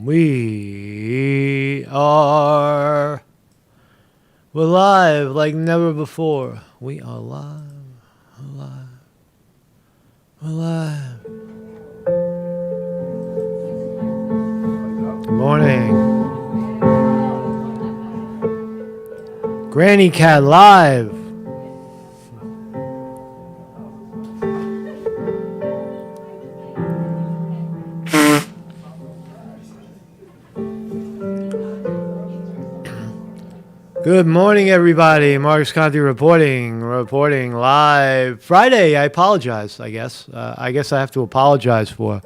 We're live like never before. We are live. We're live. Good morning. Granny Cat live. Good morning, everybody. Marcus Conti reporting live. Friday, I apologize, I guess. I have to apologize for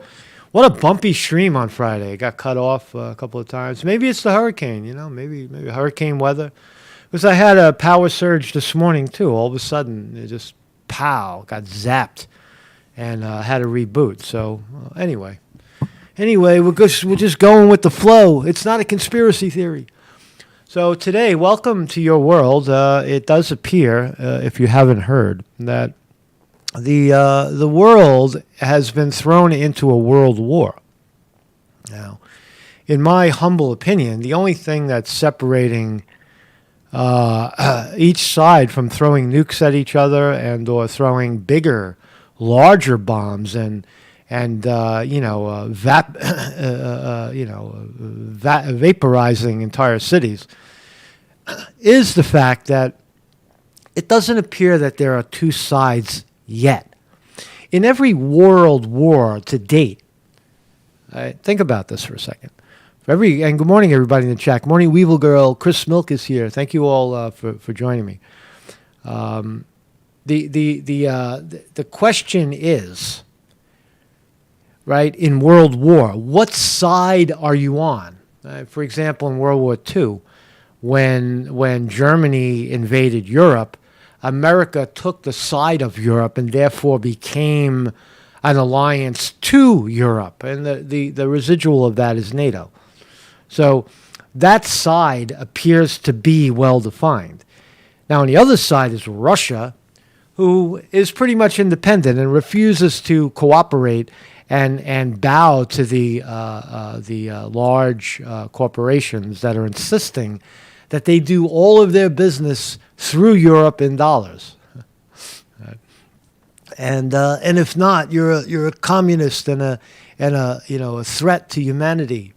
what a bumpy stream on Friday. It got cut off a couple of times. Maybe it's the hurricane, maybe hurricane weather. Because I had a power surge this morning, too. All of a sudden, it just, got zapped and had to reboot. So, anyway, we're just going with the flow. It's not a conspiracy theory. So today, welcome to your world. It does appear, if you haven't heard, that the world has been thrown into a world war. Now, in my humble opinion, the only thing that's separating each side from throwing nukes at each other and or throwing bigger, larger bombs and vaporizing entire cities is the fact that it doesn't appear that there are two sides yet. In every world war to date, think about this for a second. And good morning, everybody in the chat. Good morning, Weevil Girl. Chris Milk is here. Thank you all for joining me. The question is, right, in World War, what side are you on? For example, in World War II, when Germany invaded Europe, America took the side of Europe and therefore became an alliance to Europe. And the residual of that is NATO. So that side appears to be well-defined. Now, on the other side is Russia, who is pretty much independent and refuses to cooperate and bow to the large corporations that are insisting that they do all of their business through Europe in dollars. And if not, you're a communist and a threat to humanity.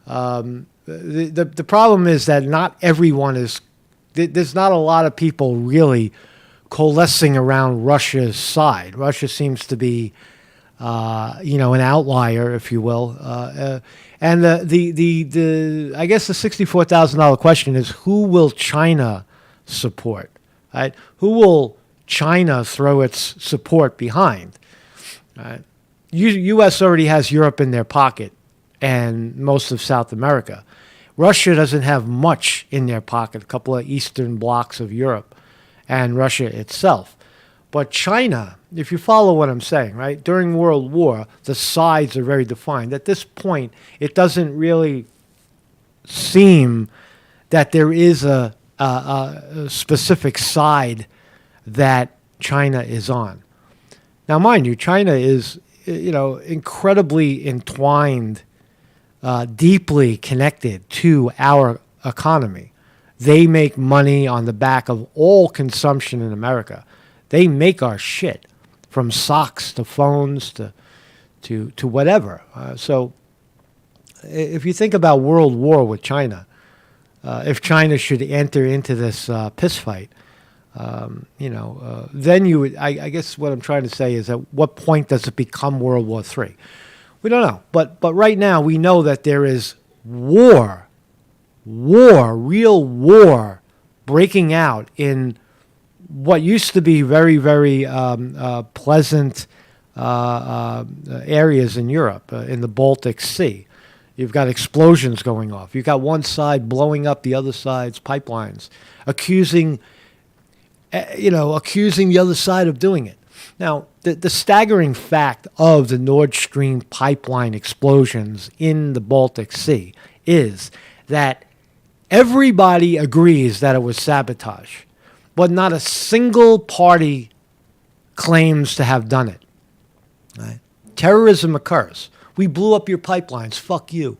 The problem is that not everyone is. There's not a lot of people really coalescing around Russia's side. Russia seems to be an outlier, if you will. And I guess the $64,000 question is, who will China support? Right? Who will China throw its support behind? Right? U.S. already has Europe in their pocket and most of South America. Russia doesn't have much in their pocket, a couple of eastern blocks of Europe and Russia itself. But China, if you follow what I'm saying, right, during World War, the sides are very defined. At this point, it doesn't really seem that there is a specific side that China is on. Now, mind you, China is, incredibly entwined, deeply connected to our economy. They make money on the back of all consumption in America. They make our shit, from socks to phones to whatever. So if you think about World War with China, if China should enter into this piss fight, then you would, I guess what I'm trying to say is, at what point does it become World War III? We don't know. But right now we know that there is real war breaking out in what used to be very, very pleasant areas in Europe, in the Baltic Sea. You've got explosions going off. You've got one side blowing up the other side's pipelines, accusing the other side of doing it. Now, the staggering fact of the Nord Stream pipeline explosions in the Baltic Sea is that everybody agrees that it was sabotage, but not a single party claims to have done it. Right? Terrorism occurs. We blew up your pipelines. Fuck you.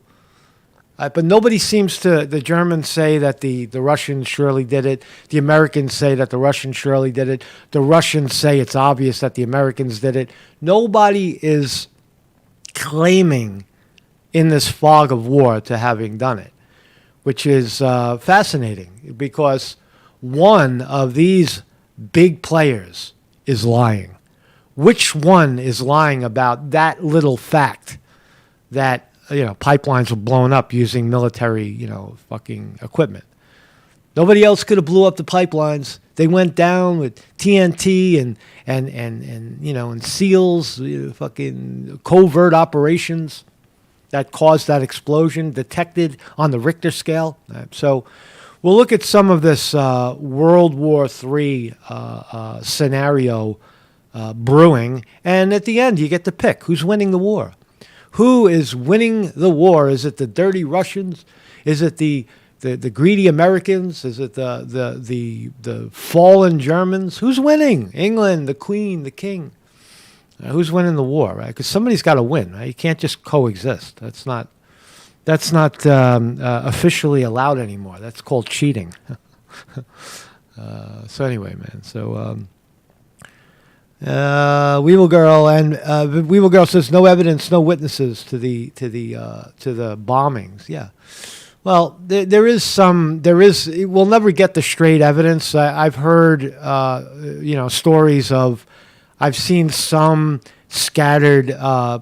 But nobody seems to. The Germans say that the Russians surely did it. The Americans say that the Russians surely did it. The Russians say it's obvious that the Americans did it. Nobody is claiming in this fog of war to having done it, which is fascinating because one of these big players is lying. Which one is lying about that little fact that pipelines were blown up using military, fucking equipment? Nobody else could have blew up the pipelines. They went down with TNT and SEALs, fucking covert operations that caused that explosion, detected on the Richter scale. So we'll look at some of this World War III scenario brewing, and at the end you get to pick who's winning the war. Who is winning the war? Is it the dirty Russians? Is it the greedy Americans? Is it the fallen Germans? Who's winning? England, the Queen, the King. Who's winning the war, right? Because somebody's got to win, right? You can't just coexist. That's not officially allowed anymore. That's called cheating. So anyway, man. So Weevil Girl Weevil Girl says no evidence, no witnesses to the bombings. Yeah. Well, there is. We'll never get the straight evidence. I've heard stories of. I've seen some scattered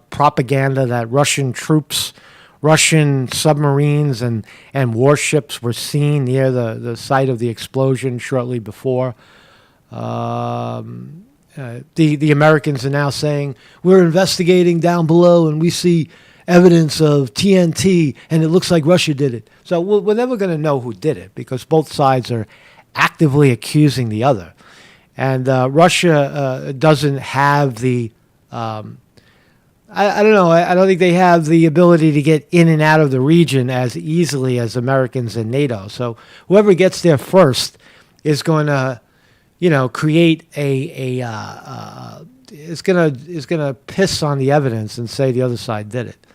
propaganda that Russian troops, Russian submarines and warships were seen near the site of the explosion shortly before. The Americans are now saying, we're investigating down below and we see evidence of TNT and it looks like Russia did it. So we're never going to know who did it because both sides are actively accusing the other. And Russia doesn't have the, I don't know, I don't think they have the ability to get in and out of the region as easily as Americans and NATO. So whoever gets there first is going to, create is going to piss on the evidence and say the other side did it,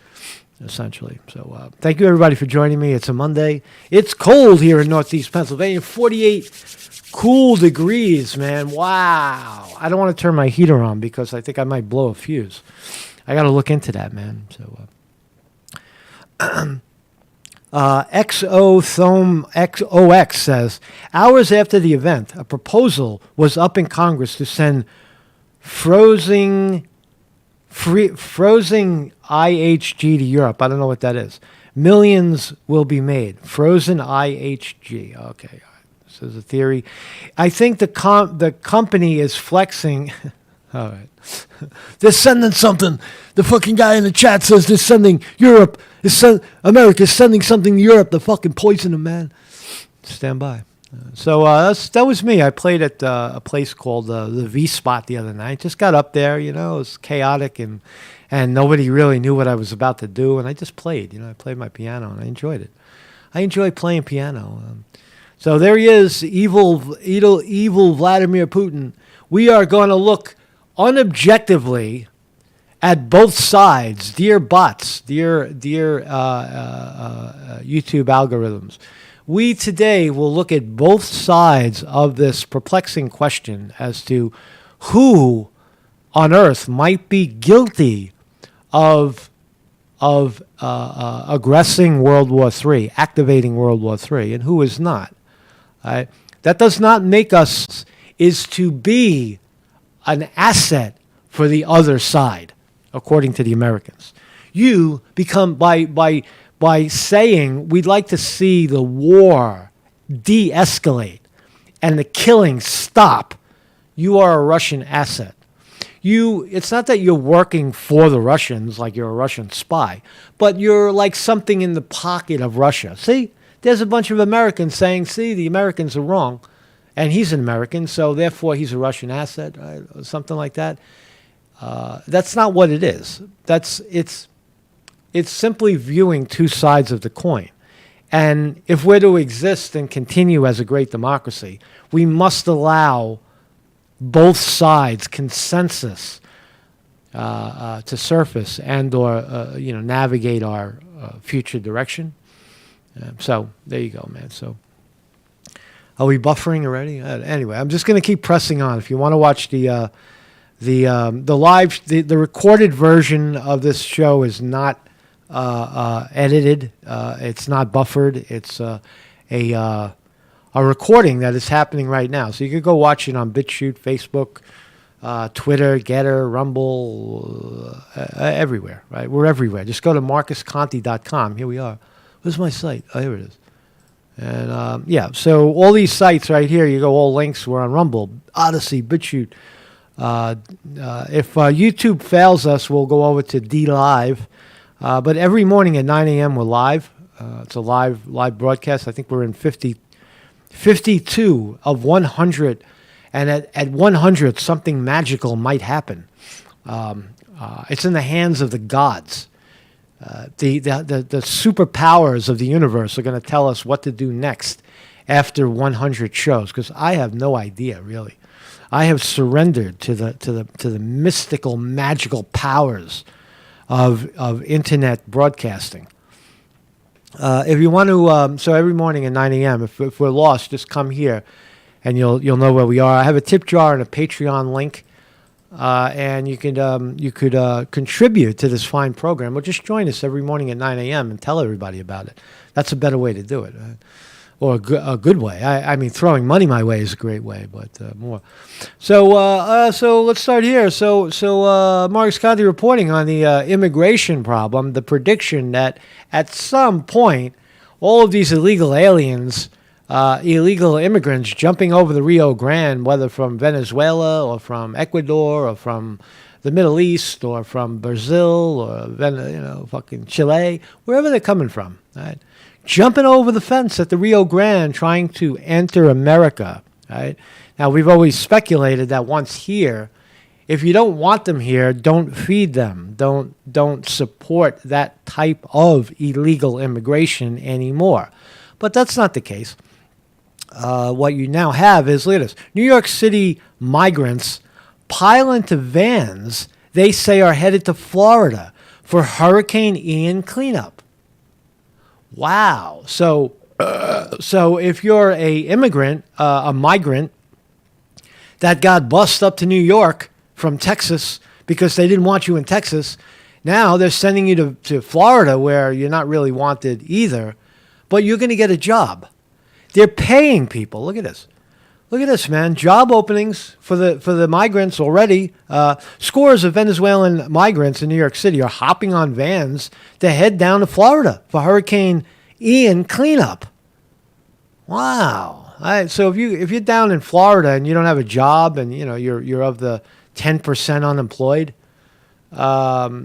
essentially. So thank you, everybody, for joining me. It's a Monday. It's cold here in Northeast Pennsylvania, 48 cool degrees, man. Wow. I don't want to turn my heater on because I think I might blow a fuse. I got to look into that, man. So, XOX says, hours after the event, a proposal was up in Congress to send frozen IHG to Europe. I don't know what that is. Millions will be made. Frozen IHG. Okay. This is a theory. I think the company is flexing. All right. They're sending something. The fucking guy in the chat says they're sending Europe. America's sending something to Europe. They're fucking poisoning, man. Stand by. That was me. I played at a place called the V Spot the other night. Just got up there, it was chaotic and nobody really knew what I was about to do. And I just played, I played my piano and I enjoyed it. I enjoy playing piano. So there he is, evil Vladimir Putin. We are going to look unobjectively at both sides, dear bots, dear YouTube algorithms. We today will look at both sides of this perplexing question as to who on earth might be guilty of aggressing World War III, activating World War III, and who is not. That does not make us is to be an asset for the other side, according to the Americans. You become, by saying we'd like to see the war de-escalate and the killing stop, you are a Russian asset. It's not that you're working for the Russians like you're a Russian spy, but you're like something in the pocket of Russia. See, there's a bunch of Americans saying, see, the Americans are wrong, and he's an American, so therefore he's a Russian asset, right? Or something like that. That's not what it is. It's simply viewing two sides of the coin. And if we're to exist and continue as a great democracy, we must allow both sides consensus to surface and or navigate our future direction. So there you go, man. So are we buffering already? Anyway, I'm just going to keep pressing on. If you want to watch the recorded version of this show is not edited. It's not buffered. It's a recording that is happening right now. So you could go watch it on BitChute, Facebook, Twitter, Getter, Rumble, everywhere, right? We're everywhere. Just go to marcusconti.com. Here we are. Where's my site? Oh, here it is. And so all these sites right here, you go, all links. We're on Rumble, Odyssey, BitChute. If YouTube fails us, we'll go over to DLive. But every morning at 9 a.m. we're live. It's a live broadcast. I think we're in 52 of 100. And at 100, something magical might happen. It's in the hands of the gods. The superpowers of the universe are going to tell us what to do next after 100 shows, because I have no idea, really. I have surrendered to the mystical, magical powers of internet broadcasting. If you want to, so every morning at 9 a.m., if we're lost, just come here, and you'll know where we are. I have a tip jar and a Patreon link. And you could contribute to this fine program, or just join us every morning at 9 a.m. and tell everybody about it. That's a better way to do it, right? Or a good way. I mean, throwing money my way is a great way, but more. So let's start here. So Marcus Conti reporting on the immigration problem, the prediction that at some point all of these illegal aliens, illegal immigrants jumping over the Rio Grande, whether from Venezuela or from Ecuador or from the Middle East or from Brazil or fucking Chile, wherever they're coming from, right? Jumping over the fence at the Rio Grande, trying to enter America, right? Now, we've always speculated that once here, if you don't want them here, don't feed them. Don't support that type of illegal immigration anymore. But that's not the case. What you now have is, look at this. New York City migrants pile into vans they say are headed to Florida for Hurricane Ian cleanup. Wow. So if you're a immigrant, a migrant that got bussed up to New York from Texas because they didn't want you in Texas, now they're sending you to Florida where you're not really wanted either, but you're going to get a job. They're paying people. Look at this. Look at this, man. Job openings for the migrants already. Scores of Venezuelan migrants in New York City are hopping on vans to head down to Florida for Hurricane Ian cleanup. Wow. All right, so if you're down in Florida and you don't have a job and you're of the 10% unemployed,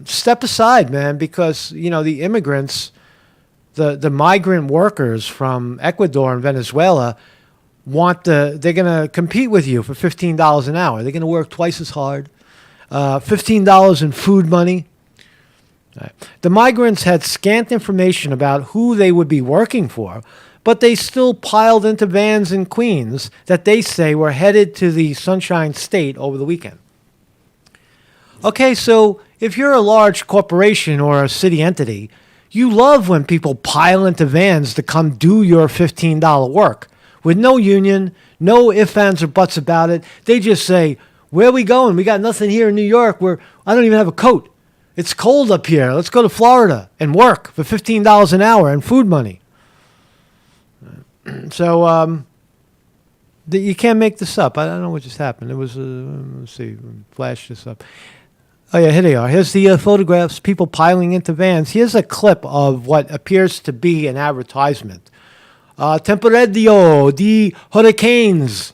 step aside, man, because the immigrants, the migrant workers from Ecuador and Venezuela they're going to compete with you for $15 an hour. They're going to work twice as hard. $15 in food money. Right. The migrants had scant information about who they would be working for, but they still piled into vans in Queens that they say were headed to the Sunshine State over the weekend. Okay, so if you're a large corporation or a city entity, you love when people pile into vans to come do your $15 work. With no union, no ifs, ands, or buts about it. They just say, where are we going? We got nothing here in New York. I don't even have a coat. It's cold up here. Let's go to Florida and work for $15 an hour and food money. So you can't make this up. I don't know what just happened. It was, let's see, flash this up. Oh, yeah, here they are. Here's the photographs, people piling into vans. Here's a clip of what appears to be an advertisement. Temporario de Hurricanes,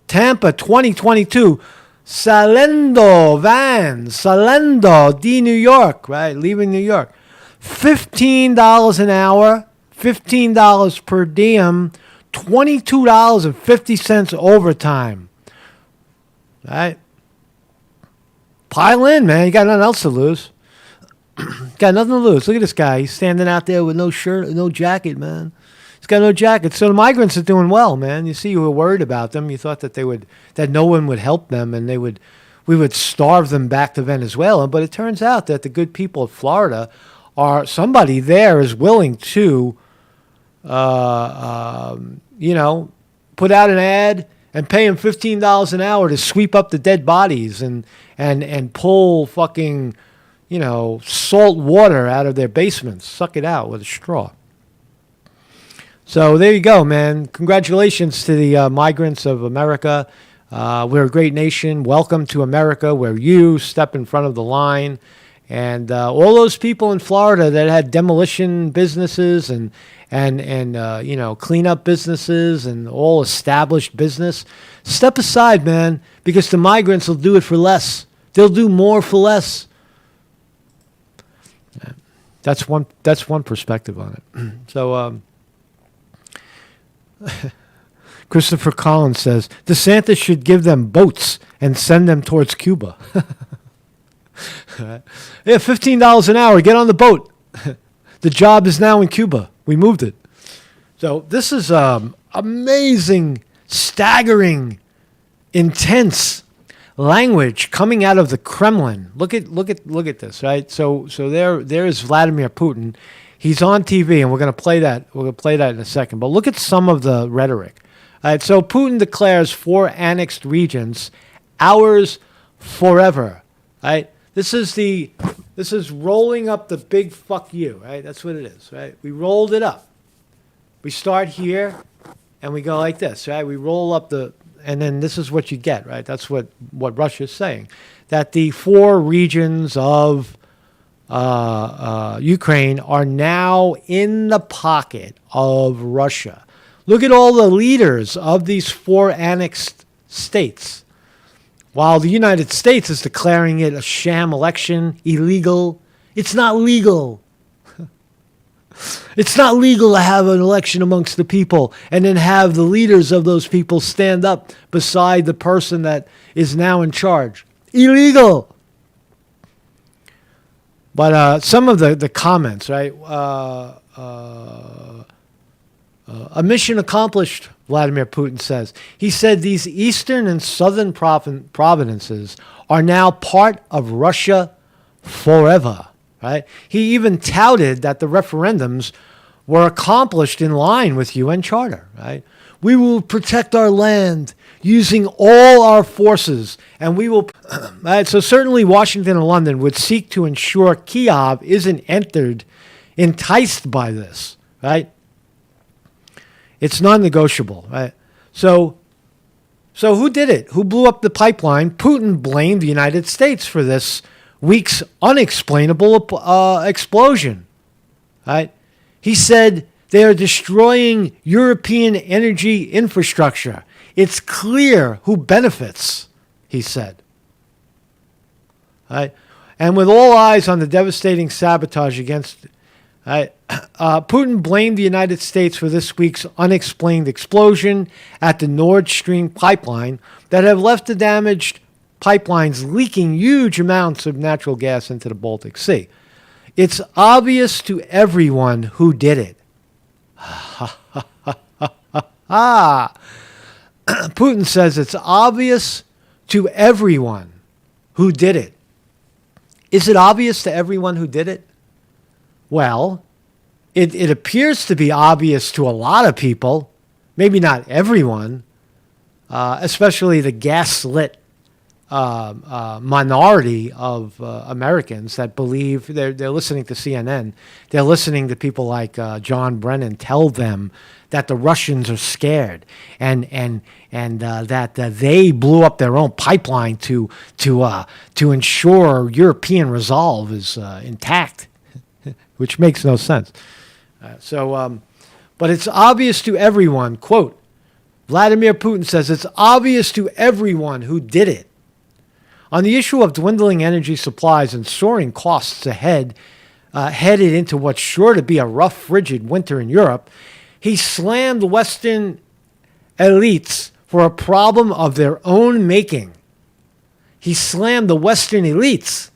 Tampa 2022, Salendo Vans, Salendo de New York, right? Leaving New York. $15 an hour, $15 per diem, $22.50 overtime. Right? Pile in, man. You got nothing else to lose. Got nothing to lose. Look at this guy. He's standing out there with no shirt, no jacket, man. He's got no jacket. So the migrants are doing well, man. You see, you were worried about them. You thought that that no one would help them and we would starve them back to Venezuela. But it turns out that the good people of Florida somebody there is willing to you know, put out an ad and pay them $15 an hour to sweep up the dead bodies and pull fucking, you know, salt water out of their basements, suck it out with a straw. So there you go, man. Congratulations to the migrants of America. We're a great nation. Welcome to America, where you step in front of the line. And all those people in Florida that had demolition businesses and you know, cleanup businesses and all established business, step aside, man, because the migrants will do it for less. They'll do more for less. That's one perspective on it. So Christopher Collins says DeSantis should give them boats and send them towards Cuba. Yeah, $15 an hour. Get on the boat. The job is now in Cuba. We moved it. So this is amazing, staggering, intense language coming out of the Kremlin. Look at this, right? So there's Vladimir Putin. He's on TV, and we're going to play that. We're going to play that in a second. But look at some of the rhetoric. All right, so Putin declares 4 annexed regions ours forever. Right? This is rolling up the big fuck you. Right? That's what it is. Right? We rolled it up. We start here, and we go like this. Right? We roll up and then this is what you get. Right? That's what Russia's saying, that the 4 regions of Ukraine are now in the pocket of Russia. Look at all the leaders of these 4 annexed states. While the United States is declaring it a sham election, illegal. It's not legal. It's not legal to have an election amongst the people and then have the leaders of those people stand up beside the person that is now in charge. Illegal. But some of the comments, right? A mission accomplished, Vladimir Putin says. He said these eastern and southern provinces are now part of Russia forever. Right? He even touted that the referendums were accomplished in line with UN Charter. Right? We will protect our land using all our forces, and we will. Right? So certainly Washington and London would seek to ensure Kyiv isn't enticed by this. Right? It's non-negotiable, right? So who did it? Who blew up the pipeline? Putin blamed the United States for this week's unexplainable explosion, right? He said they are destroying European energy infrastructure. It's clear who benefits, he said. Right? And with all eyes on the devastating sabotage against Putin blamed the United States for this week's unexplained explosion at the Nord Stream pipeline that have left the damaged pipelines leaking huge amounts of natural gas into the Baltic Sea. It's obvious to everyone who did it. Putin says it's obvious to everyone who did it. Is it obvious to everyone who did it? Well, it appears to be obvious to a lot of people, maybe not everyone, especially the gaslit minority of Americans that believe they're listening to CNN. They're listening to people like John Brennan tell them that the Russians are scared and that they blew up their own pipeline to ensure European resolve is intact. Which makes no sense. But it's obvious to everyone, quote, Vladimir Putin says it's obvious to everyone who did it. On the issue of dwindling energy supplies and soaring costs headed into what's sure to be a rough, frigid winter in Europe, he slammed Western elites for a problem of their own making. He slammed the Western elites.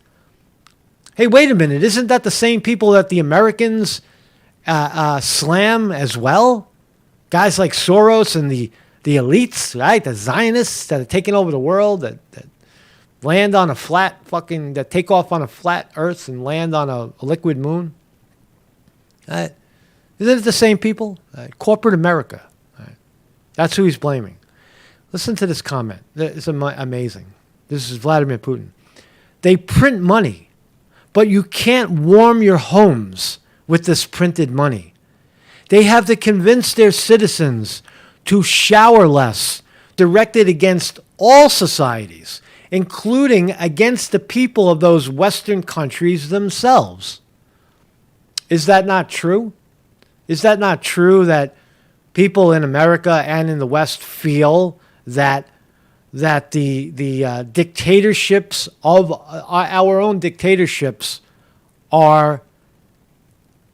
Hey, wait a minute. Isn't that the same people that the Americans slam as well? Guys like Soros and the elites, right? The Zionists that are taking over the world, that land on a flat that take off on a flat earth and land on a liquid moon. Isn't it the same people? Corporate America. Right? That's who he's blaming. Listen to this comment. It's amazing. This is Vladimir Putin. They print money, but you can't warm your homes with this printed money. They have to convince their citizens to shower less, directed against all societies, including against the people of those Western countries themselves. Is that not true? Is that not true that people in America and in the West feel that the dictatorships of our own dictatorships are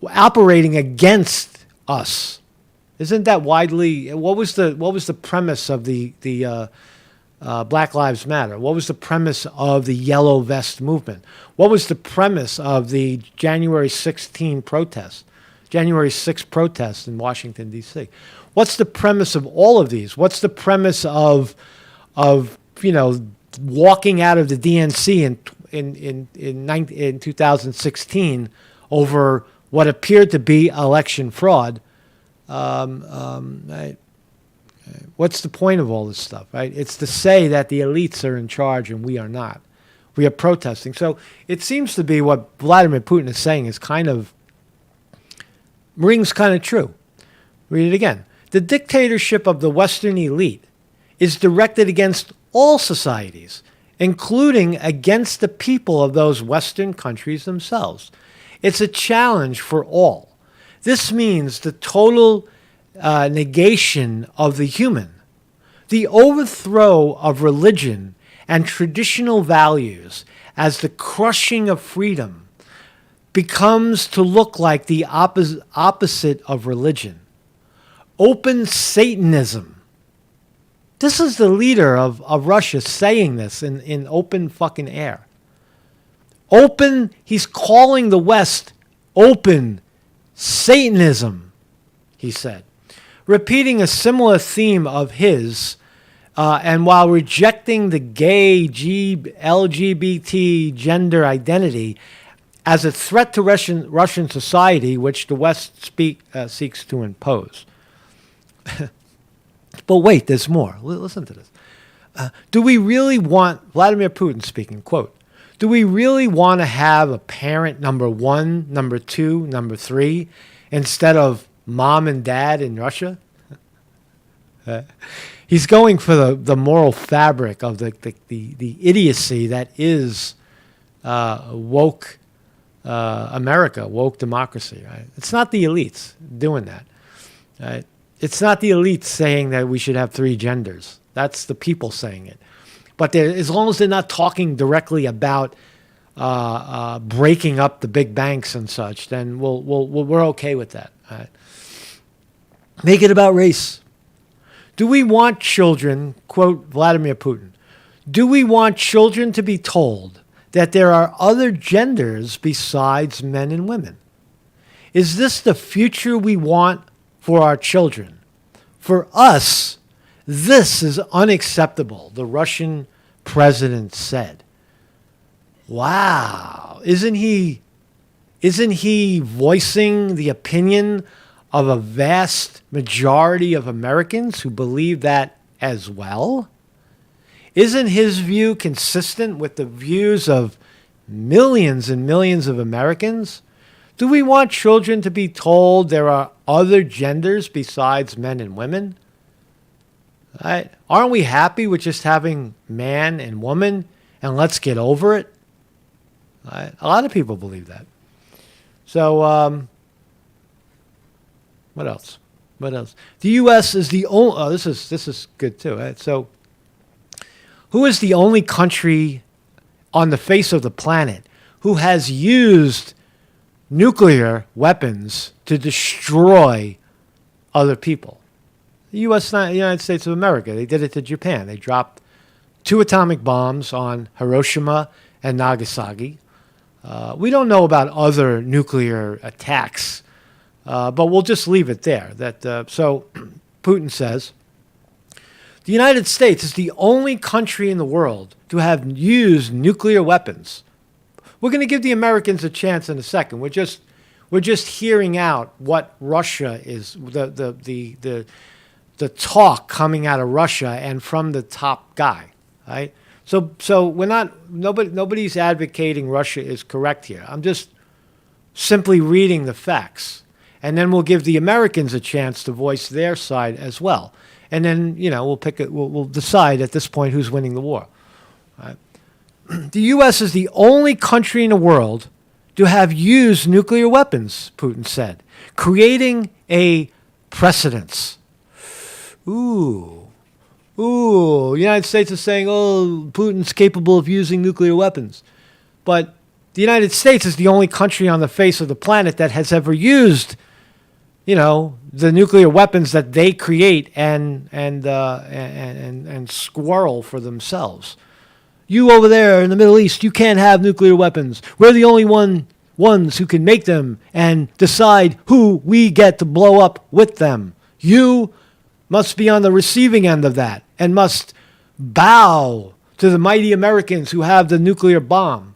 operating against us? Isn't that widely? What was the premise of the Black Lives Matter? What was the premise of the Yellow Vest movement? What was the premise of the January 6th protests in Washington, D.C.? What's the premise of all of these? What's the premise of walking out of the DNC in 2016 over what appeared to be election fraud? Right? What's the point of all this stuff, right? It's to say that the elites are in charge and we are not. We are protesting. So it seems to be what Vladimir Putin is saying is rings kind of true. Read it again. The dictatorship of the Western elite is directed against all societies, including against the people of those Western countries themselves. It's a challenge for all. This means the total negation of the human, the overthrow of religion and traditional values as the crushing of freedom becomes to look like the opposite of religion. Open Satanism. This is the leader of Russia saying this in open fucking air. He's calling the West open Satanism, he said, repeating a similar theme of his, and while rejecting the gay LGBT gender identity as a threat to Russian society, which the West seeks to impose. But wait, there's more. Listen to this. Do we really want, Vladimir Putin speaking, quote, do we really want to have a parent number 1, number 2, number 3, instead of mom and dad in Russia? He's going for the moral fabric of the idiocy that is woke America, woke democracy. Right? It's not the elites doing that. Right? It's not the elites saying that we should have 3 genders. That's the people saying it. But as long as they're not talking directly about breaking up the big banks and such, then we're okay with that. Right? Make it about race. Do we want children, quote Vladimir Putin, do we want children to be told that there are other genders besides men and women? Is this the future we want for our children? For us, this is unacceptable, the Russian president said. Wow. Isn't he voicing the opinion of a vast majority of Americans who believe that as well? Isn't his view consistent with the views of millions and millions of Americans? Do we want children to be told there are other genders besides men and women? Right? Aren't we happy with just having man and woman and let's get over it? Right? A lot of people believe that. So, what else? What else? The U.S. is the only. Oh, this is good too. Right? So, who is the only country on the face of the planet who has used nuclear weapons to destroy other people? The U.S., not the United States of America. They did it to Japan. They dropped 2 atomic bombs on Hiroshima and Nagasaki. We don't know about other nuclear attacks, but we'll just leave it there. So Putin says, the United States is the only country in the world to have used nuclear weapons. We're going to give the Americans a chance in a second. We're just hearing out what Russia is, the talk coming out of Russia and from the top guy, right? So we're not, nobody's advocating Russia is correct here. I'm just simply reading the facts. And then we'll give the Americans a chance to voice their side as well. And then, we'll pick it, we'll decide at this point who's winning the war. Right? The U.S. is the only country in the world to have used nuclear weapons, Putin said, creating a precedence. Ooh, the United States is saying, oh, Putin's capable of using nuclear weapons. But the United States is the only country on the face of the planet that has ever used, the nuclear weapons that they create and squirrel for themselves. You over there in the Middle East, you can't have nuclear weapons. We're the only ones who can make them and decide who we get to blow up with them. You must be on the receiving end of that and must bow to the mighty Americans who have the nuclear bomb.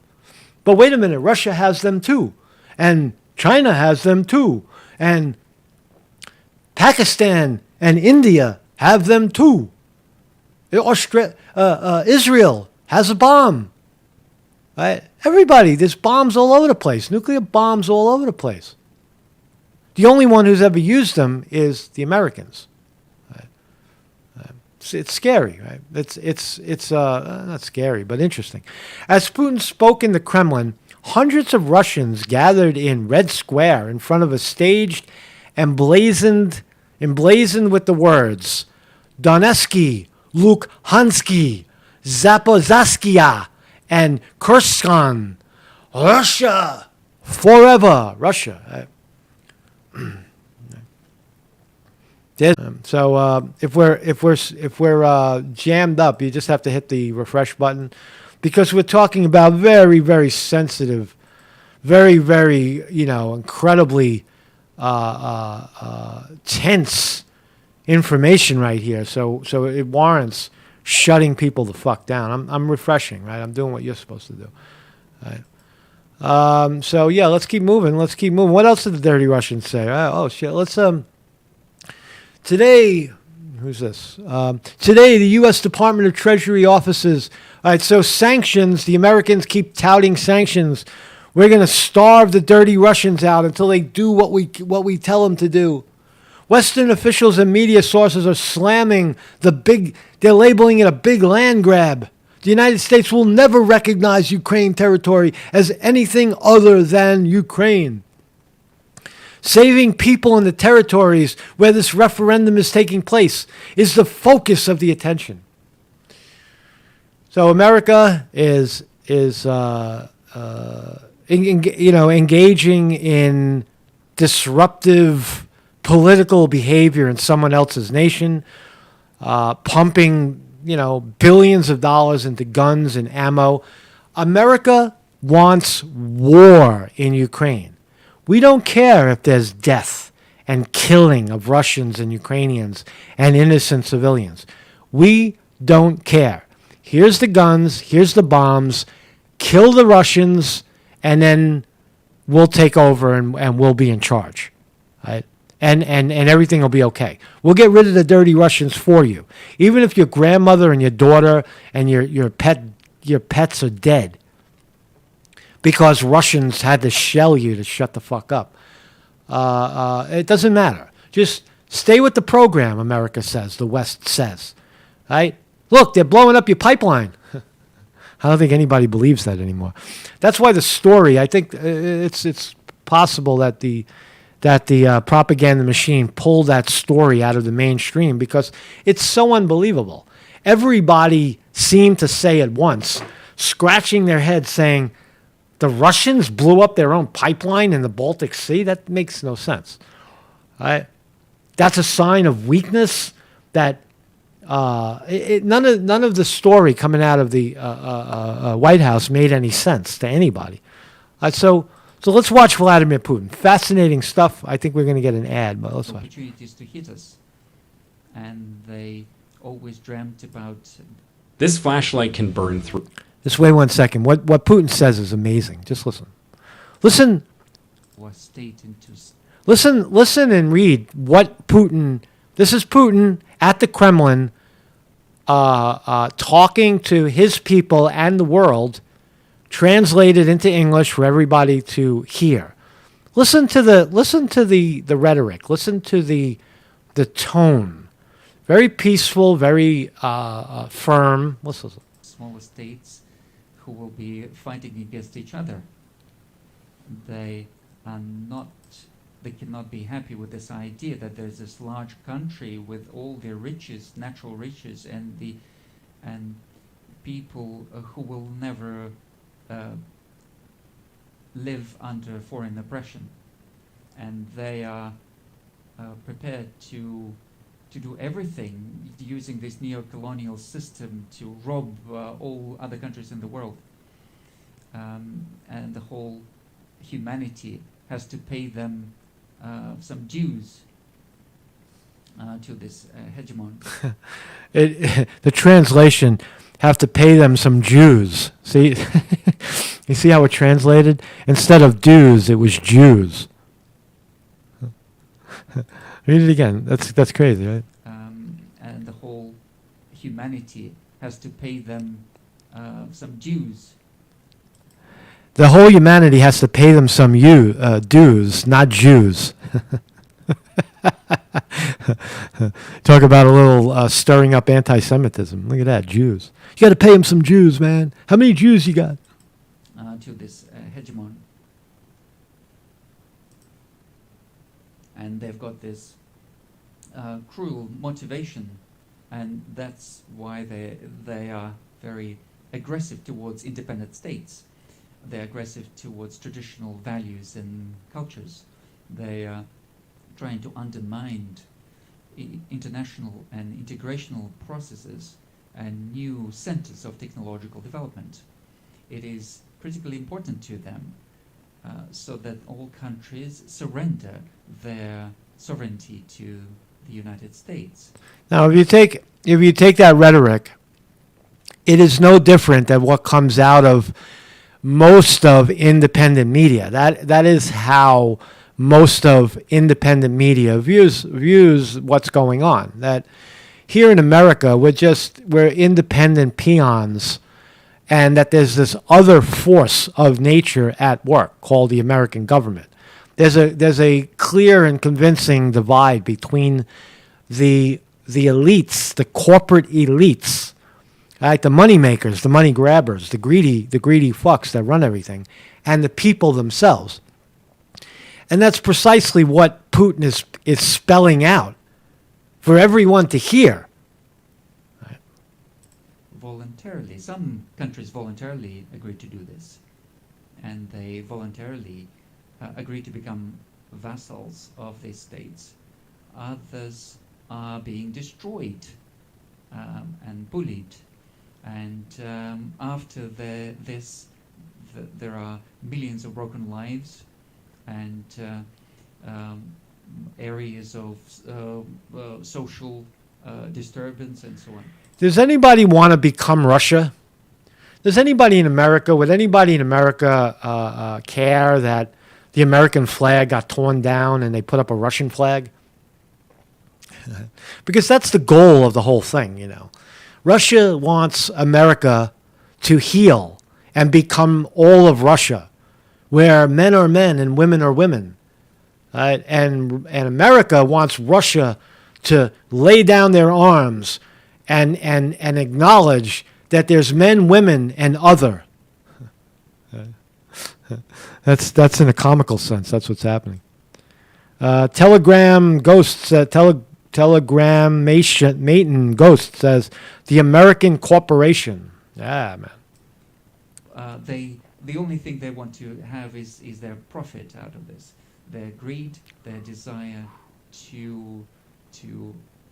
But wait a minute, Russia has them too, and China has them too, and Pakistan and India have them too. Israel has a bomb. Right? Everybody, there's bombs all over the place, nuclear bombs all over the place. The only one who's ever used them is the Americans. Right? It's scary, right? It's not scary, but interesting. As Putin spoke in the Kremlin, hundreds of Russians gathered in Red Square in front of a staged emblazoned with the words Donetsky, Luhanski, Zaporizhzhia, and Kherson, Russia, forever, Russia. So if we're jammed up, you just have to hit the refresh button, because we're talking about very, very sensitive, very, very incredibly tense information right here. So it warrants shutting people the fuck down. I'm refreshing, right? I'm doing what you're supposed to do. Right? So yeah, let's keep moving. What else did the dirty Russians say? Oh shit. Let's today. Who's this? Today, the U.S. Department of Treasury offices. All right. So sanctions. The Americans keep touting sanctions. We're going to starve the dirty Russians out until they do what we tell them to do. Western officials and media sources are slamming they're labeling it a big land grab. The United States will never recognize Ukraine territory as anything other than Ukraine. Saving people in the territories where this referendum is taking place is the focus of the attention. So America is engaging in disruptive political behavior in someone else's nation, pumping, billions of dollars into guns and ammo. America wants war in Ukraine. We don't care if there's death and killing of Russians and Ukrainians and innocent civilians. We don't care. Here's the guns, here's the bombs, kill the Russians, and then we'll take over and we'll be in charge. Right? And everything will be okay. We'll get rid of the dirty Russians for you. Even if your grandmother and your daughter and your pets are dead because Russians had to shell you to shut the fuck up. It doesn't matter. Just stay with the program, America says, the West says. Right? Look, they're blowing up your pipeline. I don't think anybody believes that anymore. That's why the story, I think it's possible that the propaganda machine pulled that story out of the mainstream because it's so unbelievable. Everybody seemed to say at once, scratching their head saying, the Russians blew up their own pipeline in the Baltic Sea? That makes no sense. Right? That's a sign of weakness that none of the story coming out of the White House made any sense to anybody. So let's watch Vladimir Putin. Fascinating stuff. I think we're going to get an ad, but let's watch. Opportunities to hit us, and they always dreamt about. This flashlight can burn through. Just wait 1 second. What Putin says is amazing. Just listen. Listen into a state, Listen and read what Putin. This is Putin at the Kremlin, talking to his people and the world, translated into English for everybody to hear. Listen to the rhetoric. Listen to the tone. Very peaceful, very firm. Listen. smaller states who will be fighting against each other. They are not. They cannot be happy with this idea that there's this large country with all their riches, natural riches, and people who will never live under foreign oppression, and they are prepared to do everything using this neo-colonial system to rob all other countries in the world, and the whole humanity has to pay them some dues to this hegemon. The translation have to pay them some Jews. See, you see how it translated? Instead of dues, it was Jews. Read it again. That's crazy, right? And the whole humanity has to pay them some dues. The whole humanity has to pay them some dues, not Jews. Talk about a little stirring up anti-Semitism. Look at that, Jews. You got to pay them some Jews, man. How many Jews you got? To this hegemon. And they've got this cruel motivation, and that's why they are very aggressive towards independent states. They're aggressive towards traditional values and cultures. They are trying to undermine international and integrational processes and new centers of technological development. It is critically important to them so that all countries surrender their sovereignty to the United States. Now, if you take that rhetoric, it is no different than what comes out of most of independent media. That is how most of independent media views what's going on. That here in America, we're independent peons, and that there's this other force of nature at work called the American government. There's a clear and convincing divide between the elites, the corporate elites, right, the money makers, the money grabbers, the greedy fucks that run everything, and the people themselves. And that's precisely what Putin is spelling out for everyone to hear. Voluntarily, some countries voluntarily agree to do this, and they voluntarily agree to become vassals of these states. Others are being destroyed and bullied, and after this, there are millions of broken lives and areas of social disturbance and so on. Does anybody want to become Russia? Does anybody in America, would anybody in America care that the American flag got torn down and they put up a Russian flag? Because that's the goal of the whole thing, you know. Russia wants America to heal and become all of Russia, where men are men and women are women. Right? And America wants Russia to lay down their arms and acknowledge that there's men, women, and other. That's in a comical sense. That's what's happening. Telegram Ghost, Telegram Maton Ghost says, the American corporation. Yeah, man. The only thing they want to have is their profit out of this. Their greed, their desire to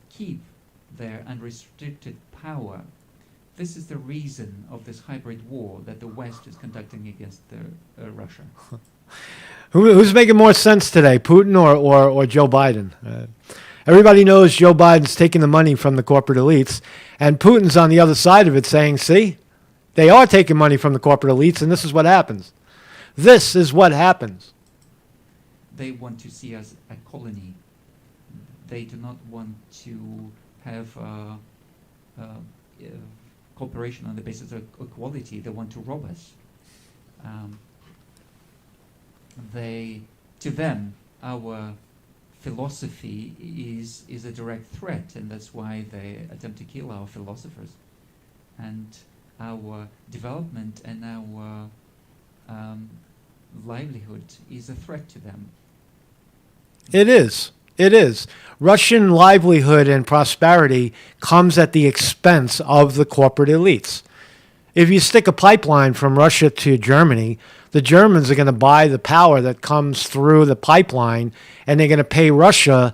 keep their unrestricted power. This is the reason of this hybrid war that the West is conducting against Russia. Who's making more sense today, Putin or Joe Biden? Everybody knows Joe Biden's taking the money from the corporate elites, and Putin's on the other side of it saying, see, they are taking money from the corporate elites, and this is what happens. This is what happens. they want to see us a colony. They do not want to have cooperation on the basis of equality. They want to rob us. To them, our philosophy is a direct threat, and that's why they attempt to kill our philosophers. And our development and our livelihood is a threat to them. It is. It is. Russian livelihood and prosperity comes at the expense of the corporate elites. If you stick a pipeline from Russia to Germany, the Germans are going to buy the power that comes through the pipeline, and they're going to pay Russia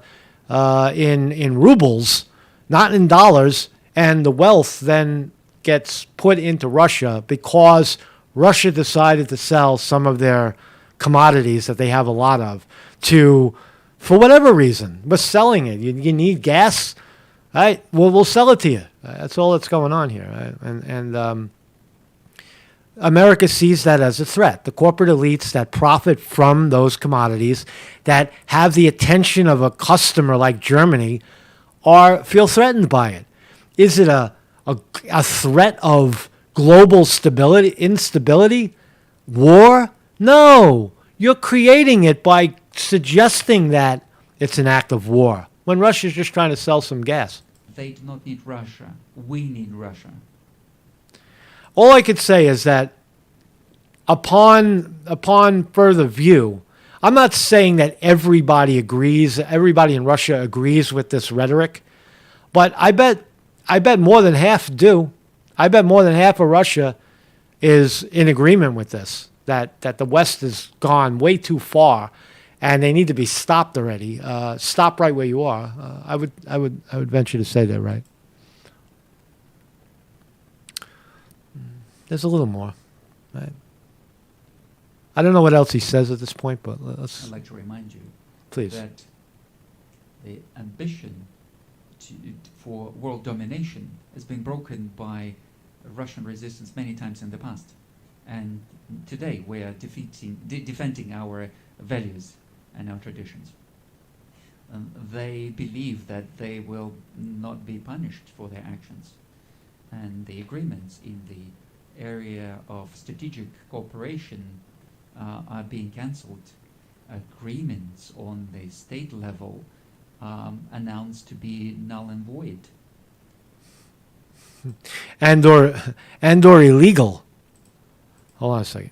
in rubles, not in dollars, and the wealth then gets put into Russia because Russia decided to sell some of their commodities that they have a lot of for whatever reason. We're selling it. You need gas, right? We'll sell it to you. That's all that's going on here, right? And America sees that as a threat. The corporate elites that profit from those commodities, that have the attention of a customer like Germany, feel threatened by it. Is it a threat of global instability, war? No. You're creating it by suggesting that it's an act of war when Russia's just trying to sell some gas. They do not need Russia. We need Russia. All I could say is that upon further view, I'm not saying that everybody in Russia agrees with this rhetoric, but I bet more than half do. I bet more than half of Russia is in agreement with this, that the West has gone way too far and they need to be stopped already. Stop right where you are. I would venture to say they're right. There's a little more. Right? I don't know what else he says at this point, but let's... I'd like to remind you please. That the ambition for world domination has been broken by Russian resistance many times in the past. And today we are defending our values and our traditions. They believe that they will not be punished for their actions. And the agreements in the area of strategic cooperation are being cancelled. Agreements on the state level announced to be null and void. and or illegal. Hold on a second.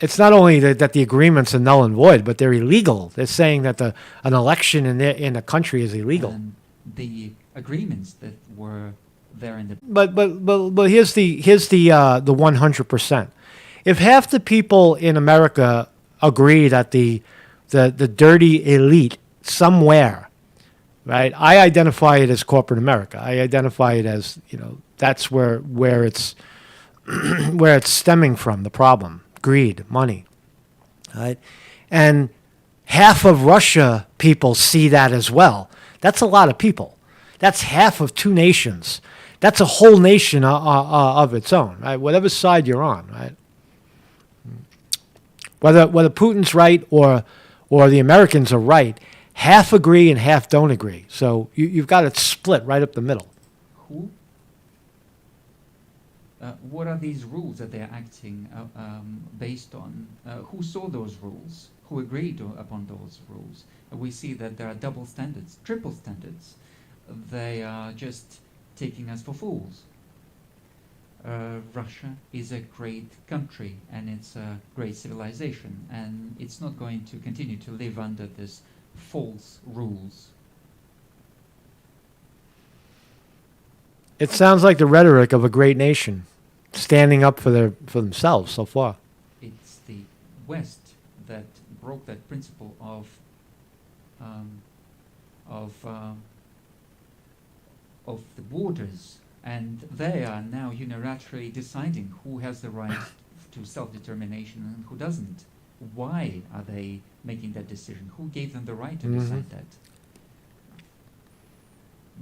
It's not only that the agreements are null and void, but they're illegal. They're saying that an election in a country is illegal. And the agreements that were there in the... But here's the 100%. If half the people in America agree that the dirty elite somewhere, right? I identify it as corporate America. I identify it as, that's where it's where it's stemming from, the problem. Greed, money, right? And half of Russia people see that as well. That's a lot of people. That's half of two nations. That's a whole nation of its own, right? Whatever side you're on, right? Whether Putin's right or the Americans are right, half agree and half don't agree. So you've got it split right up the middle. Who? What are these rules that they're acting based on? Who saw those rules? Who agreed upon those rules? We see that there are double standards, triple standards. They are just taking us for fools. Russia is a great country and it's a great civilization, and it's not going to continue to live under this false rules. It sounds like the rhetoric of a great nation standing up for themselves so far. It's the West that broke that principle of the borders, and they are now unilaterally deciding who has the right to self-determination and who doesn't. Why are they making that decision? Who gave them the right to decide that?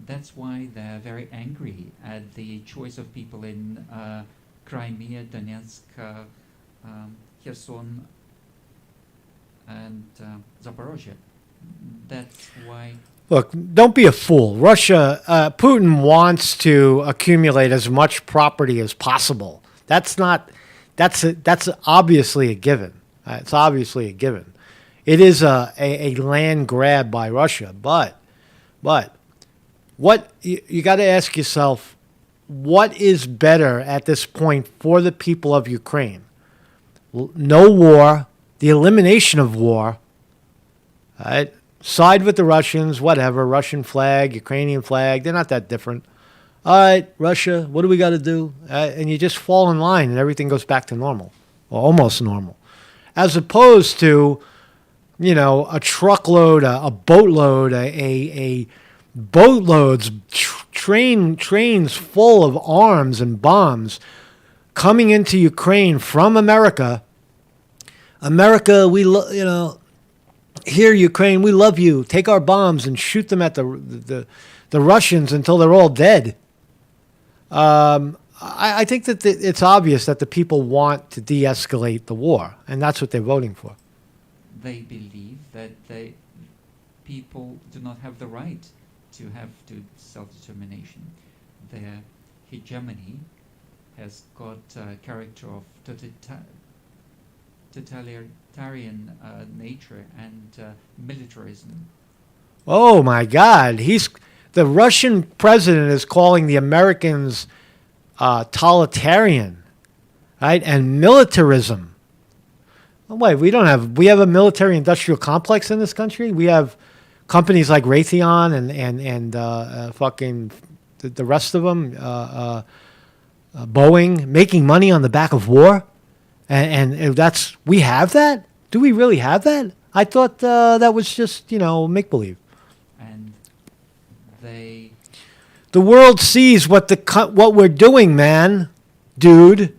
That's why they're very angry at the choice of people in Crimea, Donetsk, Kherson, and Zaporozhye. That's why Look, don't be a fool. Russia, Putin wants to accumulate as much property as possible. That's obviously a given. It's obviously a given. It is a land grab by Russia, but what you got to ask yourself, what is better at this point for the people of Ukraine? No war, the elimination of war, right? Side with the Russians, whatever, Russian flag, Ukrainian flag, they're not that different. All right, Russia, what do we got to do? And you just fall in line and everything goes back to normal, or almost normal. As opposed to, a truckload, a boatload, a boatloads, trains full of arms and bombs coming into Ukraine from America. America, here, Ukraine, we love you. Take our bombs and shoot them at the Russians until they're all dead. I think that it's obvious that the people want to de-escalate the war, and that's what they're voting for. they believe that people do not have the right to have self-determination. Their hegemony has got a character of totalitarian nature and militarism. Oh my God! The Russian president is calling the Americans totalitarian, right, and militarism. Oh, wait, we have a military-industrial complex in this country. We have companies like Raytheon and fucking the rest of them, Boeing, making money on the back of war, and we have that. Do we really have that? I thought that was just make believe. And the world sees what we're doing, man, dude.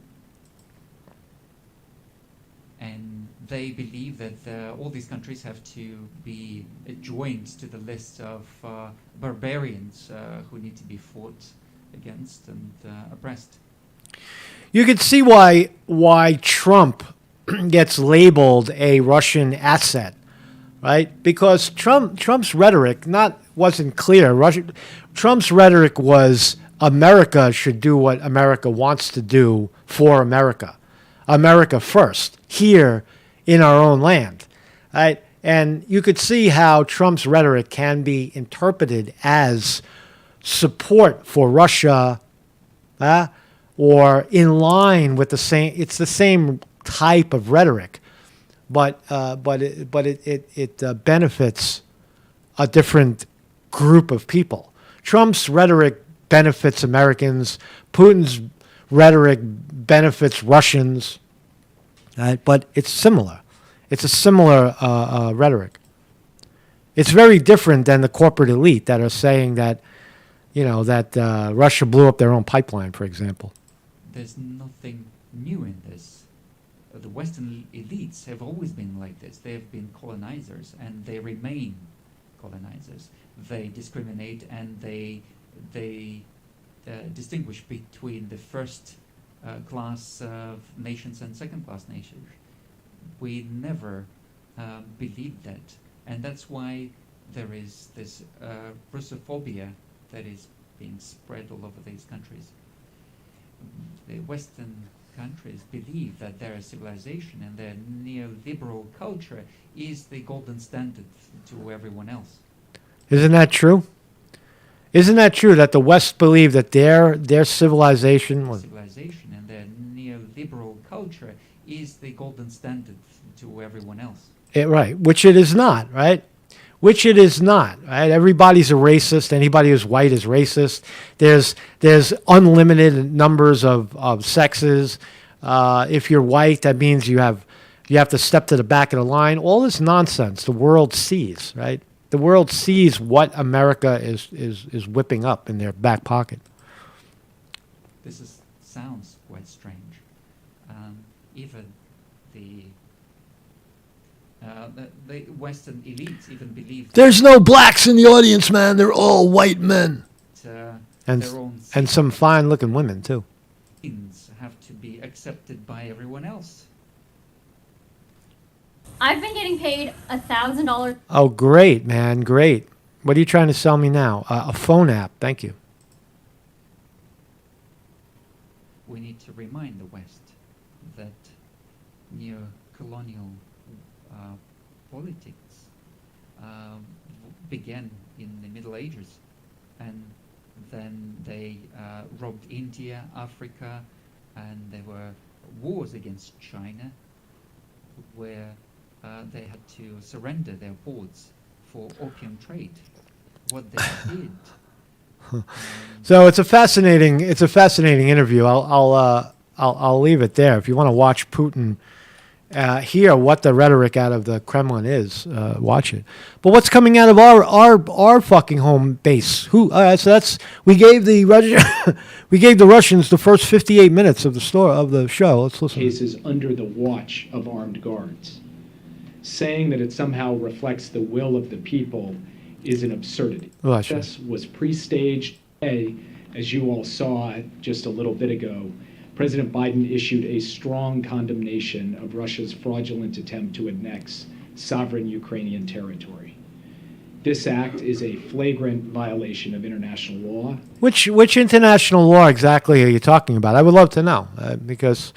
And they believe that all these countries have to be joined to the list of barbarians who need to be fought against and oppressed. You can see why Trump gets labeled a Russian asset, right? Because Trump's rhetoric wasn't clear. Trump's rhetoric was America should do what America wants to do for America. America first, here in our own land, right? And you could see how Trump's rhetoric can be interpreted as support for Russia, or in line with the same. It's the same type of rhetoric, but it benefits a different group of people. Trump's rhetoric benefits Americans. Putin's rhetoric benefits Russians. But it's similar. It's a similar rhetoric. It's very different than the corporate elite that are saying that, that Russia blew up their own pipeline, for example. There's nothing new in this. The Western elites have always been like this. They have been colonizers, and they remain colonizers. They discriminate, and they distinguish between the first class nations and second class nations. We never believed that, and that's why there is this Russophobia that is being spread all over these countries. The Western countries believe that their civilization and their neoliberal culture is the golden standard to everyone else. Isn't that true? Isn't that true that the West believe that their civilization and their neoliberal culture is the golden standard to everyone else? Right, which it is not, right? Which it is not, right? Everybody's a racist. Anybody who's white is racist. There's unlimited numbers of sexes. If you're white, that means you have to step to the back of the line. All this nonsense the world sees, right? The world sees what America is whipping up in their back pocket. This sounds quite strange. Even the Western elites even believe there's no blacks in the audience, man. They're all white men. And some fine-looking women, too. Have to be accepted by everyone else. I've been getting paid $1,000. Oh, great, man, great. What are you trying to sell me now? A phone app. Thank you. We need to remind the West that neo-colonial politics began in the Middle Ages, and then they robbed India, Africa, and there were wars against China where they had to surrender their ports for opium trade. What they did. So it's a fascinating interview. I'll leave it there. If you want to watch Putin hear what the rhetoric out of the Kremlin is, watch it. But what's coming out of our fucking home base? So we gave the Russians the first 58 minutes of the show. Let's listen. Cases under the watch of armed guards. Saying that it somehow reflects the will of the people is an absurdity. This was pre-staged. As you all saw just a little bit ago, President Biden issued a strong condemnation of Russia's fraudulent attempt to annex sovereign Ukrainian territory. This act is a flagrant violation of international law. Which international law exactly are you talking about? I would love to know because,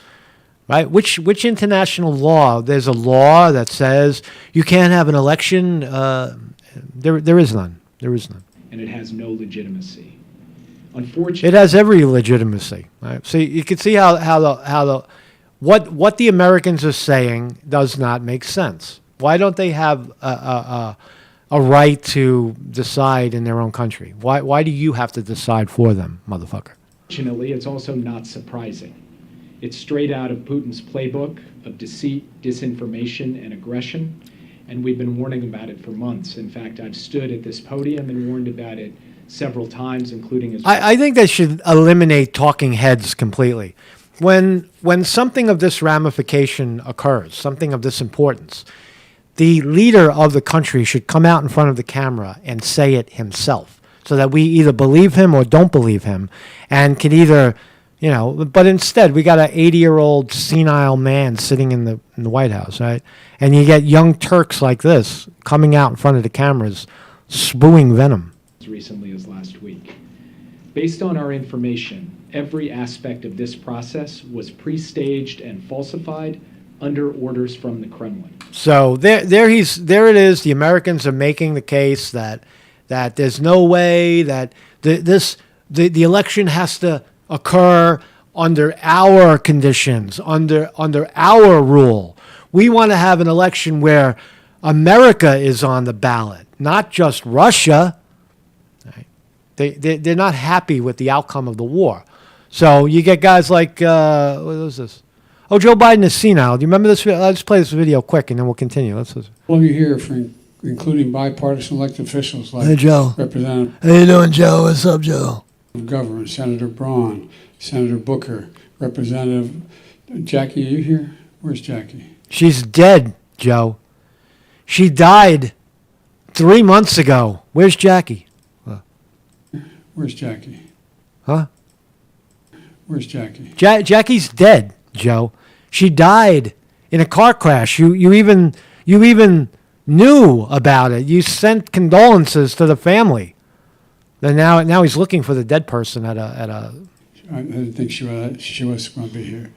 right? Which international law? There's a law that says you can't have an election. There is none. There is none. And it has no legitimacy. Unfortunately, it has every legitimacy. Right? So you can see how what the Americans are saying does not make sense. Why don't they have a right to decide in their own country? Why do you have to decide for them, motherfucker? Unfortunately, it's also not surprising. It's straight out of Putin's playbook of deceit, disinformation, and aggression, and we've been warning about it for months. In fact, I've stood at this podium and warned about it several times, including as I think they should eliminate talking heads completely. When something of this ramification occurs, something of this importance, the leader of the country should come out in front of the camera and say it himself so that we either believe him or don't believe him and can either, but instead we got an 80-year-old senile man sitting in the White House, right? And you get young Turks like this coming out in front of the cameras spewing venom. As recently as last week. Based on our information, every aspect of this process was pre-staged and falsified under orders from the Kremlin. So there it is. The Americans are making the case that there's no way that the election has to occur under our conditions, under our rule. We want to have an election where America is on the ballot, not just Russia. They're not happy with the outcome of the war. So you get guys like, what was this? Oh, Joe Biden is senile. Do you remember this? Let's play this video quick and then we'll continue. Let's listen. All of you here, including bipartisan elected officials like hey, Joe. Representative. How you doing, Joe? What's up, Joe? Government, Senator Braun, Senator Booker, Representative Jackie, are you here? Where's Jackie? She's dead, Joe. She died 3 months ago. Where's Jackie? Where's Jackie? Huh? Where's Jackie? Jackie's dead, Joe. She died in a car crash. You even knew about it. You sent condolences to the family. And now he's looking for the dead person at a. I didn't think she was going to be here.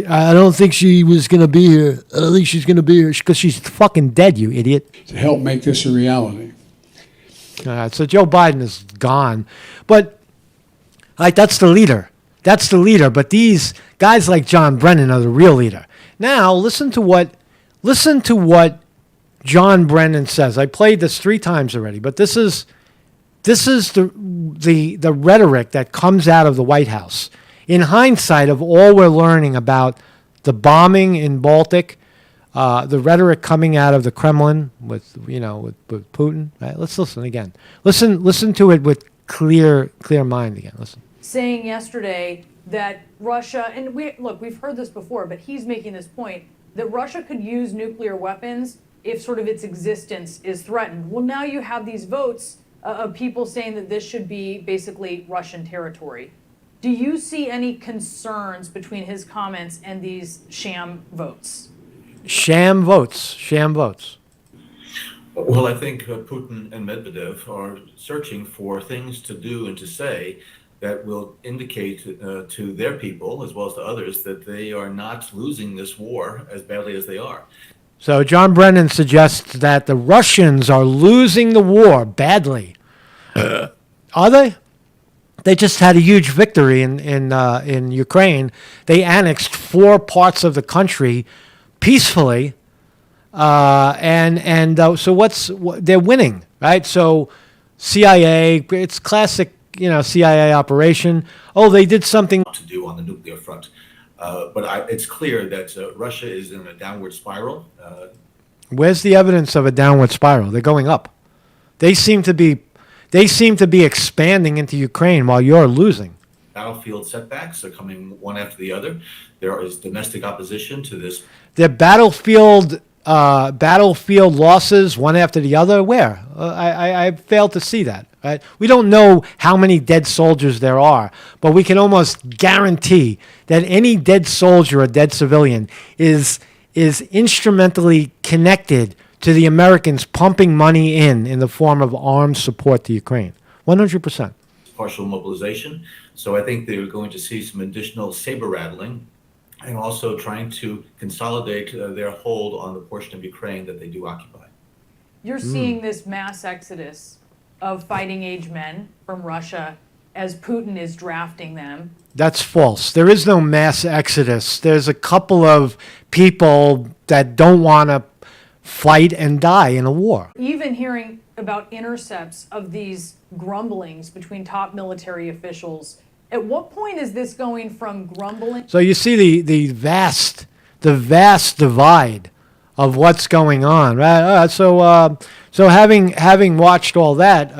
I don't think she was going to be here. I don't think she's going to be here because she's fucking dead, you idiot. To help make this a reality. All right, so Joe Biden is gone. But that's the leader. That's the leader. But these guys like John Brennan are the real leader. Now, listen to what John Brennan says. I played this 3 times already, but this is the rhetoric that comes out of the White House. In hindsight of all we're learning about the bombing in Baltic, the rhetoric coming out of the Kremlin with Putin. Right? Let's listen again. Listen to it with clear mind again. Listen. Saying yesterday that Russia, and we've heard this before, but he's making this point that Russia could use nuclear weapons if sort of its existence is threatened. Well, now you have these votes of people saying that this should be basically Russian territory. Do you see any concerns between his comments and these sham votes? Sham votes. Sham votes. Well, I think Putin and Medvedev are searching for things to do and to say that will indicate to their people, as well as to others, that they are not losing this war as badly as they are. So John Brennan suggests that the Russians are losing the war badly. Are they? They just had a huge victory in Ukraine. They annexed 4 parts of the country peacefully, so they're winning, right? So CIA, it's classic, CIA operation. Oh, they did something To do on the nuclear front. But it's clear that Russia is in a downward spiral. Where's the evidence of a downward spiral? They're going up. They seem to be expanding into Ukraine while you're losing. Battlefield setbacks are coming one after the other. There is domestic opposition to this. Their battlefield losses one after the other. Where? I failed to see that. Right? We don't know how many dead soldiers there are, but we can almost guarantee that any dead soldier or dead civilian is instrumentally connected to the Americans pumping money in the form of armed support to Ukraine. 100%. Partial mobilization. So I think they're going to see some additional saber rattling and also trying to consolidate their hold on the portion of Ukraine that they do occupy. You're seeing this mass exodus of fighting age men from Russia as Putin is drafting them. That's false. There is no mass exodus. There's a couple of people that don't want to fight and die in a war. Even hearing about intercepts of these grumblings between top military officials, at what point is this going from grumbling? So you see the vast divide of what's going on, right? So having watched all that,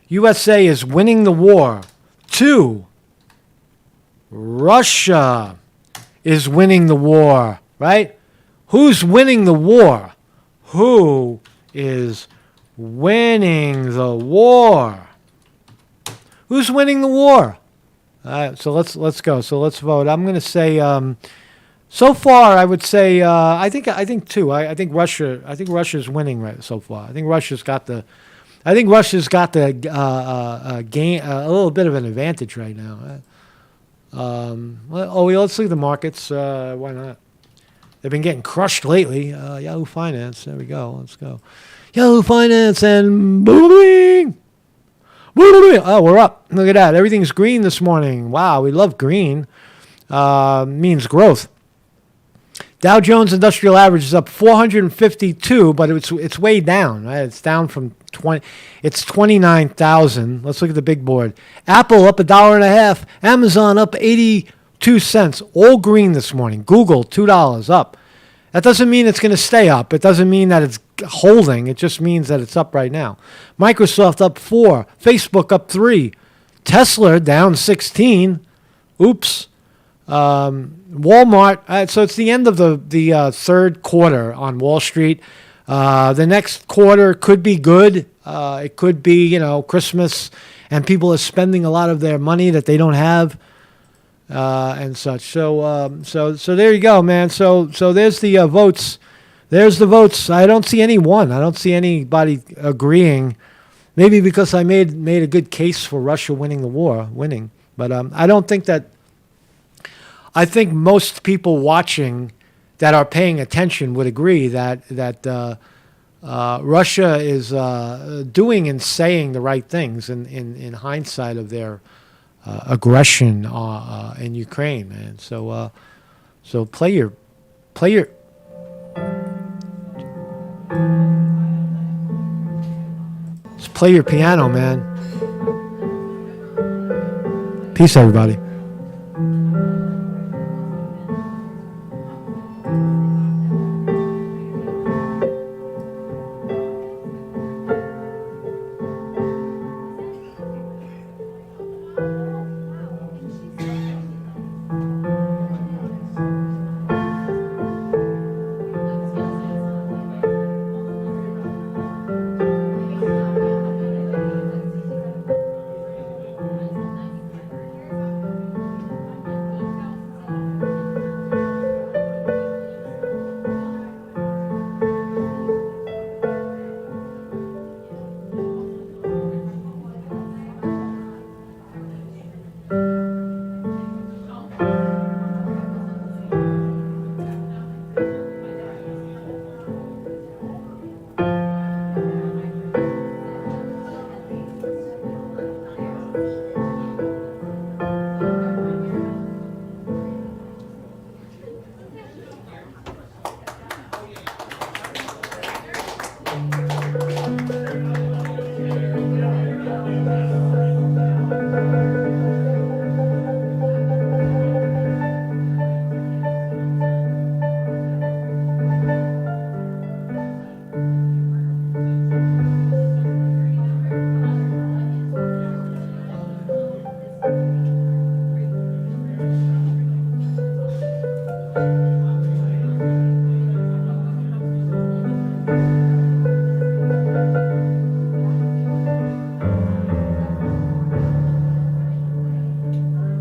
USA is winning the war. 2, Russia is winning the war, right? Who's winning the war? Who is winning the war? Who's winning the war? So let's go. So let's vote. I'm going to say so far I would say I think 2. I think Russia's winning right so far. I think Russia's got the gain a little bit of an advantage right now. Let's look at the markets. Why not? They've been getting crushed lately. Yahoo Finance. There we go. Let's go. Yahoo Finance and booming. Oh, we're up. Look at that. Everything's green this morning. Wow, we love green. Means growth. Dow Jones Industrial Average is up 452, but it's way down. Right? It's down from 20. It's 29,000. Let's look at the big board. Apple up $1.50. Amazon up 82 cents. All green this morning. Google $2 up. That doesn't mean it's going to stay up. It doesn't mean that it's holding. It just means that it's up right now. Microsoft up 4. Facebook up 3. Tesla down 16. Oops. Walmart. So it's the end of the third quarter on Wall Street. The next quarter could be good. It could be, Christmas, and people are spending a lot of their money that they don't have, and such. So there you go, man. So there's the votes. There's the votes. I don't see anyone. I don't see anybody agreeing. Maybe because I made a good case for Russia winning the war, but I don't think that. I think most people watching that are paying attention would agree that Russia is doing and saying the right things in hindsight of their aggression in Ukraine, man. So play your. Just play your piano, man. Peace, everybody.